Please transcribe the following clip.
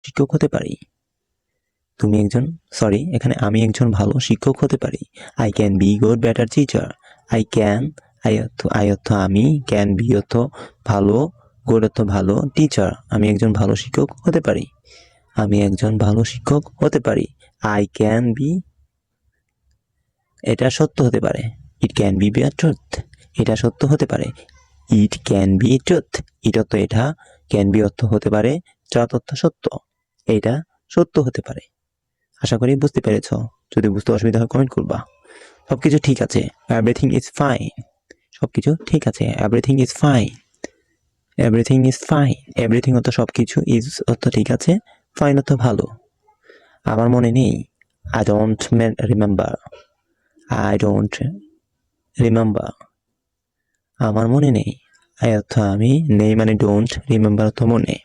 শিক্ষক হতে পারি। এখানে আমি একজন ভালো শিক্ষক হতে পারি। I can be good better teacher. I অর্থ আমি, ক্যান বি অর্থ ভালো, গুড অর্থ ভালো, টিচার আমি একজন ভালো শিক্ষক হতে পারি। আমি একজন ভালো শিক্ষক হতে পারি। আই ক্যান বি, এটা সত্য হতে পারে। It can be a truth, এটা সত্য হতে পারে। ইট ক্যান বি ট্রুথ, ইট অর্থ এটা, ক্যান বি অর্থ হতে পারে, ট্রুথ অর্থ সত্য, এটা সত্য হতে পারে। আশা করি বুঝতে পেরেছ। যদি বুঝতে অসুবিধা হয় কমেন্ট করবা। সবকিছু ঠিক আছে, এভরিথিং ইজ ফাইন। সবকিছু ঠিক আছে, everything is fine. Everything is fine, everything অর্থ সবকিছু, ইজ অর্থ ঠিক আছে, ফাইন অর্থ ভালো। আমার মনে নেই, I don't remember. I don't remember, আমার মনে নেই। আই অর্থ আমি, নেই মানে ডোন্ট, রিমেম্বার অর্থ মনে।